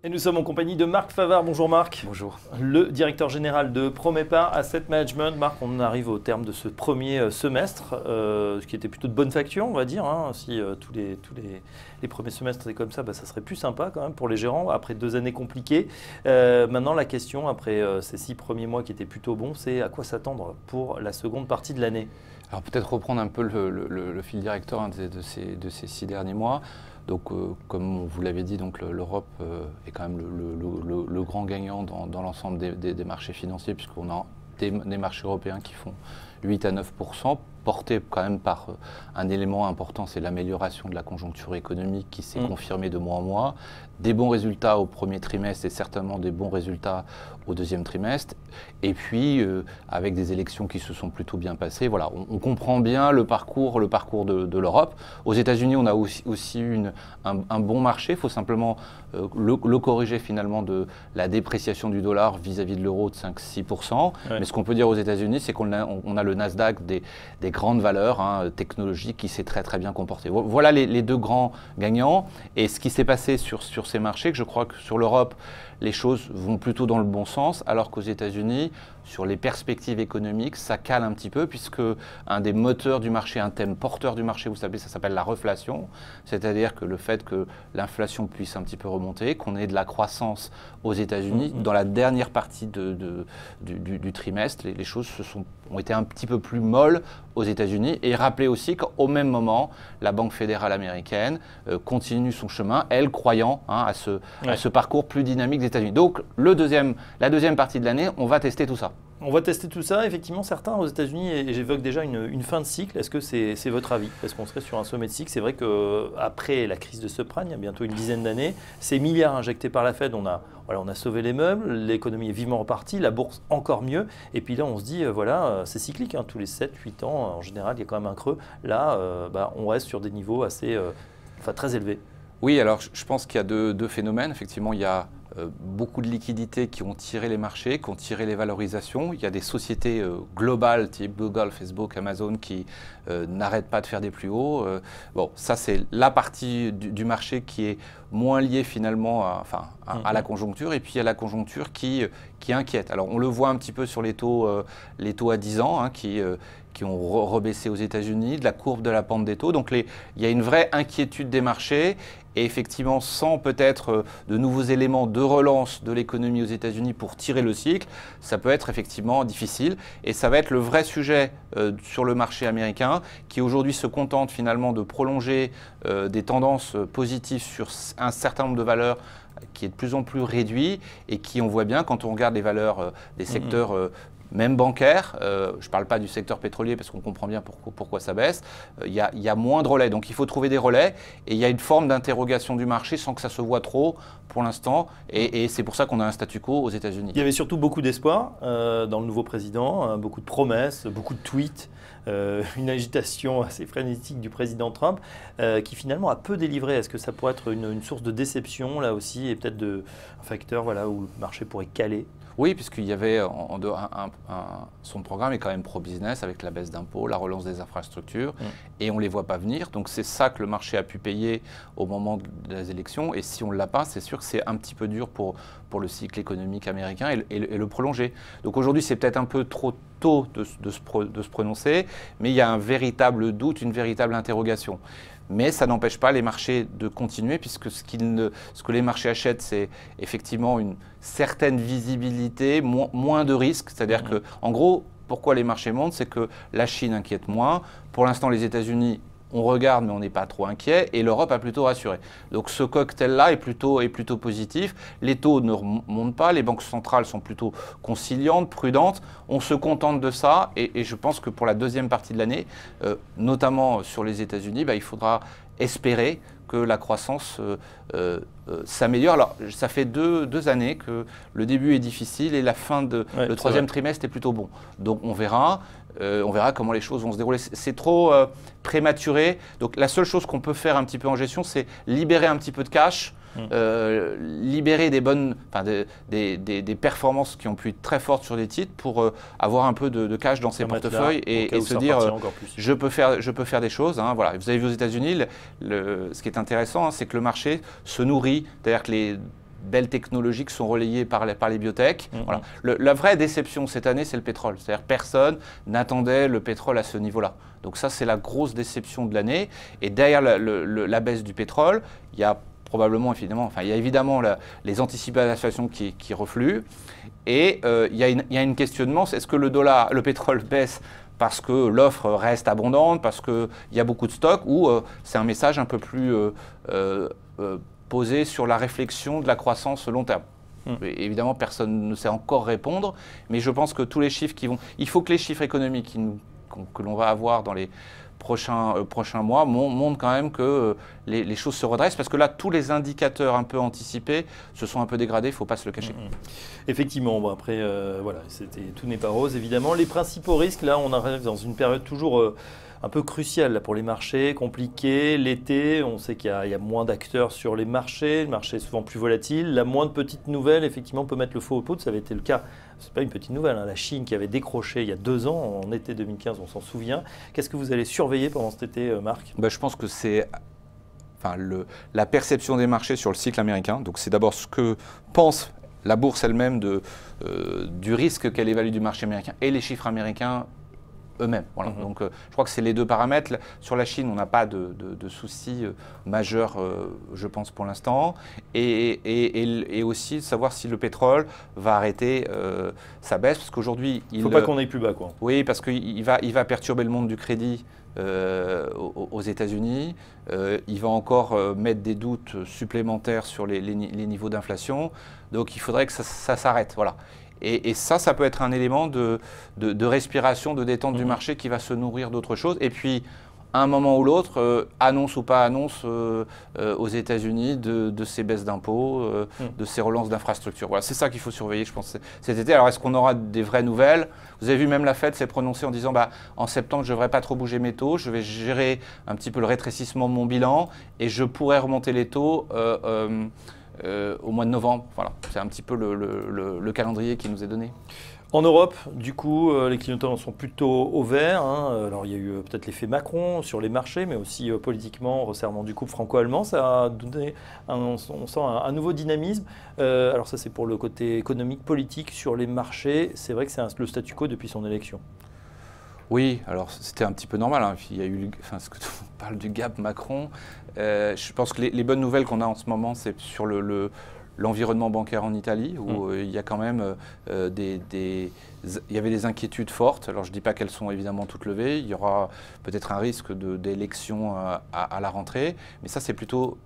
Et nous sommes en compagnie de Marc Favard. Bonjour Marc. Bonjour. Le directeur général de Promépar Asset Management. Marc, on arrive au terme de ce premier semestre, ce qui était plutôt de bonne facture, on va dire. Si tous les premiers semestres étaient comme ça, ça serait plus sympa quand même pour les gérants, après 2 années compliquées. Maintenant, la question, après ces 6 premiers mois qui étaient plutôt bons, c'est à quoi s'attendre pour la seconde partie de l'année? Alors peut-être reprendre un peu le fil directeur de ces 6 derniers mois. Donc, comme vous l'avez dit, l'Europe est quand même le grand gagnant dans l'ensemble des marchés financiers, puisqu'on a des marchés européens qui font 8 à 9%, portés quand même par un élément important, c'est l'amélioration de la conjoncture économique qui s'est confirmée de mois en mois, des bons résultats au premier trimestre et certainement des bons résultats au deuxième trimestre, et puis avec des élections qui se sont plutôt bien passées. Voilà, on comprend bien le parcours de l'Europe. Aux États-Unis, on a aussi eu un bon marché. Il faut simplement le corriger finalement de la dépréciation du dollar vis-à-vis de l'euro de 5-6%. Ouais. Mais ce qu'on peut dire aux États-Unis, c'est qu'on a le Nasdaq des grandes valeurs technologiques qui s'est très bien comporté. Voilà les 2 grands gagnants. Et ce qui s'est passé sur ces marchés, que je crois que sur l'Europe, les choses vont plutôt dans le bon sens, alors qu'aux États-Unis, sur les perspectives économiques, ça cale un petit peu, puisque un des moteurs du marché, un thème porteur du marché, vous savez, ça s'appelle la reflation, c'est-à-dire que le fait que l'inflation puisse un petit peu remonter, qu'on ait de la croissance aux États-Unis, dans la dernière partie du trimestre, les choses ont été un petit peu plus molles aux États-Unis. Et rappelez aussi qu'au même moment, la Banque fédérale américaine continue son chemin, elle croyant à ce parcours plus dynamique des États-Unis. Donc la deuxième partie de l'année, on va tester tout ça. On va tester tout ça. Effectivement, certains aux États-Unis, et j'évoque déjà une fin de cycle. Est-ce que c'est votre avis? Est-ce qu'on serait sur un sommet de cycle? C'est vrai qu'après la crise de subprime, il y a bientôt une dizaine d'années, ces milliards injectés par la Fed, on a sauvé les meubles, l'économie est vivement repartie, la bourse encore mieux. Et puis là, on se dit, c'est cyclique. Tous les 7-8 ans, en général, il y a quand même un creux. Là, on reste sur des niveaux assez, très élevés. Oui, alors je pense qu'il y a deux phénomènes. Effectivement, il y a beaucoup de liquidités qui ont tiré les marchés, qui ont tiré les valorisations. Il y a des sociétés globales, type Google, Facebook, Amazon, qui n'arrêtent pas de faire des plus hauts. Bon, ça c'est la partie du marché qui est moins liée finalement à la conjoncture. Et puis il y a la conjoncture qui inquiète. Alors on le voit un petit peu sur les taux à 10 ans qui ont rebaissé aux États-Unis, de la courbe de la pente des taux. Donc il y a une vraie inquiétude des marchés. Et effectivement, sans peut-être de nouveaux éléments de relance de l'économie aux États-Unis pour tirer le cycle, ça peut être effectivement difficile. Et ça va être le vrai sujet sur le marché américain, qui aujourd'hui se contente finalement de prolonger des tendances positives sur un certain nombre de valeurs qui est de plus en plus réduit et qui, on voit bien, quand on regarde les valeurs des secteurs même bancaire, je ne parle pas du secteur pétrolier parce qu'on comprend bien pourquoi ça baisse, il y a moins de relais. Donc il faut trouver des relais et il y a une forme d'interrogation du marché sans que ça se voit trop pour l'instant. Et c'est pour ça qu'on a un statu quo aux États-Unis. Il y avait surtout beaucoup d'espoir dans le nouveau président, beaucoup de promesses, beaucoup de tweets, une agitation assez frénétique du président Trump qui finalement a peu délivré. Est-ce que ça pourrait être une source de déception là aussi et peut-être un facteur où le marché pourrait caler? Oui, puisqu'il y avait son programme est quand même pro-business avec la baisse d'impôts, la relance des infrastructures, et on ne les voit pas venir. Donc c'est ça que le marché a pu payer au moment des élections. Et si on ne l'a pas, c'est sûr que c'est un petit peu dur pour le cycle économique américain et le prolonger. Donc aujourd'hui, c'est peut-être un peu trop tôt de se prononcer, mais il y a un véritable doute, une véritable interrogation. Mais ça n'empêche pas les marchés de continuer, puisque ce que les marchés achètent, c'est effectivement une certaine visibilité, moins de risques. C'est-à-dire que, en gros, pourquoi les marchés montent, c'est que la Chine inquiète moins. Pour l'instant, les États-Unis, on regarde, mais on n'est pas trop inquiet, et l'Europe a plutôt rassuré. Donc ce cocktail-là est plutôt positif. Les taux ne remontent pas, les banques centrales sont plutôt conciliantes, prudentes. On se contente de ça, et je pense que pour la deuxième partie de l'année, notamment sur les États-Unis, il faudra espérer que la croissance s'améliore. Alors, ça fait deux années que le début est difficile et la fin le troisième trimestre est plutôt bon. Donc on verra comment les choses vont se dérouler. C'est trop prématuré. Donc la seule chose qu'on peut faire un petit peu en gestion, c'est libérer un petit peu de cash, libérer des performances qui ont pu être très fortes sur des titres pour avoir un peu de cash dans ses portefeuilles et se dire je peux faire des choses. Voilà. Vous avez vu aux États-Unis, ce qui est intéressant, c'est que le marché se nourrit, c'est-à-dire que belles technologies qui sont relayées par les biotech. Voilà. La vraie déception cette année, c'est le pétrole. C'est-à-dire personne n'attendait le pétrole à ce niveau-là. Donc ça, c'est la grosse déception de l'année. Et derrière la baisse du pétrole, il y a probablement, il y a évidemment les anticipations qui refluent. Et il y a un questionnement, est-ce que le pétrole baisse parce que l'offre reste abondante, parce qu'il y a beaucoup de stocks, ou c'est un message un peu plus posé sur la réflexion de la croissance long terme. Et évidemment, personne ne sait encore répondre, mais je pense que tous les chiffres il faut que les chiffres économiques que l'on va avoir dans les prochains mois montrent quand même que les choses se redressent, parce que là, tous les indicateurs un peu anticipés se sont un peu dégradés, il ne faut pas se le cacher. Effectivement, bon, après, voilà, tout n'est pas rose, évidemment. Les principaux risques, là, on arrive dans une période toujours un peu cruciale là, pour les marchés, compliquée. L'été, on sait qu'il y a moins d'acteurs sur les marchés, le marché est souvent plus volatile. La moindre petite nouvelle, effectivement, peut mettre le feu aux poudres. Ça avait été le cas, c'est pas une petite nouvelle, hein, la Chine qui avait décroché il y a 2 ans, en été 2015, on s'en souvient. Qu'est-ce que vous allez surveiller pendant cet été, Marc ? Je pense que c'est la perception des marchés sur le cycle américain. Donc c'est d'abord ce que pense la bourse elle-même du risque qu'elle évalue du marché américain et les chiffres américains eux-mêmes. Voilà. Donc je crois que c'est les deux paramètres. Sur la Chine, on n'a pas de soucis majeurs, je pense, pour l'instant. Et aussi savoir si le pétrole va arrêter sa baisse, parce qu'aujourd'hui... Il ne faut pas qu'on aille plus bas, quoi. Oui, parce qu'il va perturber le monde du crédit aux États-Unis. Il va encore mettre des doutes supplémentaires sur les niveaux d'inflation. Donc il faudrait que ça s'arrête. Voilà. Et ça peut être un élément de respiration, de détente du marché qui va se nourrir d'autres choses. Et puis, à un moment ou l'autre, annonce ou pas annonce aux États-Unis de ces baisses d'impôts, de ces relances d'infrastructures. Voilà, c'est ça qu'il faut surveiller, je pense, cet été. Alors, est-ce qu'on aura des vraies nouvelles ? Vous avez vu, même la Fed s'est prononcée en disant en septembre, je ne devrais pas trop bouger mes taux, je vais gérer un petit peu le rétrécissement de mon bilan et je pourrais remonter les taux au mois de novembre. Voilà, c'est un petit peu le calendrier qui nous est donné. En Europe, du coup, les clignotants sont plutôt au vert. Hein. Alors, il y a eu peut-être l'effet Macron sur les marchés, mais aussi politiquement, resserrement du couple franco-allemand. Ça a donné, on sent un nouveau dynamisme. Alors ça, c'est pour le côté économique, politique sur les marchés. C'est vrai que c'est le statu quo depuis son élection. Oui, alors c'était un petit peu normal. Hein. Il y a eu, ce que tu parles du gap Macron. Je pense que les bonnes nouvelles qu'on a en ce moment, c'est sur l'environnement bancaire en Italie, où il y a quand même il y avait des inquiétudes fortes. Alors je ne dis pas qu'elles sont évidemment toutes levées. Il y aura peut-être un risque d'élection à la rentrée. Mais ça, c'est plutôt...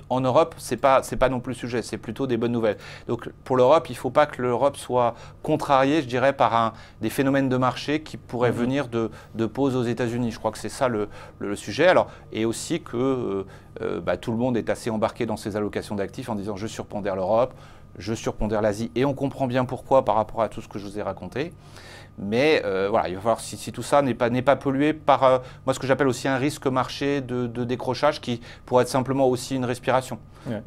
En Europe, c'est pas non plus le sujet, c'est plutôt des bonnes nouvelles. Donc pour l'Europe, il ne faut pas que l'Europe soit contrariée, je dirais, par des phénomènes de marché qui pourraient venir de pause aux États-Unis. Je crois que c'est ça le sujet. Alors, et aussi que tout le monde est assez embarqué dans ses allocations d'actifs en disant je surpondère l'Europe, je surpondère l'Asie, et on comprend bien pourquoi par rapport à tout ce que je vous ai raconté. Mais voilà, il va falloir, si tout ça n'est pas pollué par moi, ce que j'appelle aussi un risque marché de décrochage qui pourrait être simplement aussi une respiration. Ouais.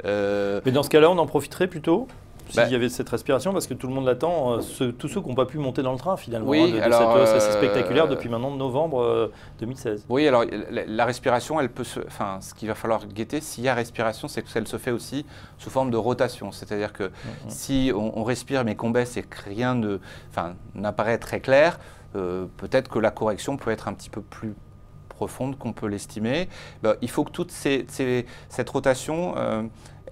Mais dans ce cas-là, on en profiterait plutôt s'il y avait cette respiration, parce que tout le monde l'attend, tous ceux qui n'ont pas pu monter dans le train finalement, oui, de cette hausse assez spectaculaire depuis maintenant novembre 2016. Oui, alors la respiration, elle peut ce qu'il va falloir guetter, s'il y a respiration, c'est qu'elle se fait aussi sous forme de rotation. C'est-à-dire que si on respire mais qu'on baisse et que rien n'apparaît très clair, peut-être que la correction peut être un petit peu plus profonde qu'on peut l'estimer. Il faut que toute cette rotation...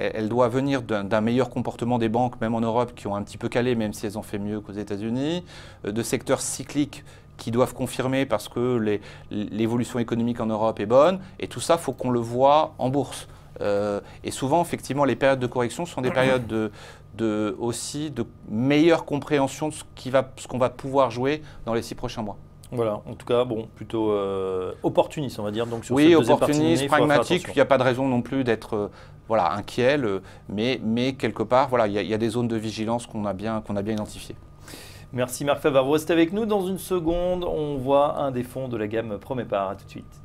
elle doit venir d'un meilleur comportement des banques, même en Europe, qui ont un petit peu calé, même si elles ont fait mieux qu'aux États-Unis, de secteurs cycliques qui doivent confirmer parce que l'évolution économique en Europe est bonne. Et tout ça, il faut qu'on le voit en bourse. Et souvent, effectivement, les périodes de correction sont des périodes aussi de meilleure compréhension de ce qu'on va pouvoir jouer dans les 6 prochains mois. Voilà, en tout cas, plutôt opportuniste, on va dire. Donc sur oui, cette deuxième opportuniste, partie de l'année, pragmatique, il n'y a pas de raison non plus d'être inquiet, mais quelque part, il y a des zones de vigilance qu'on a bien identifiées. Merci Marc Favre, vous restez avec nous. Dans une seconde, on voit un des fonds de la gamme Promépar. À tout de suite.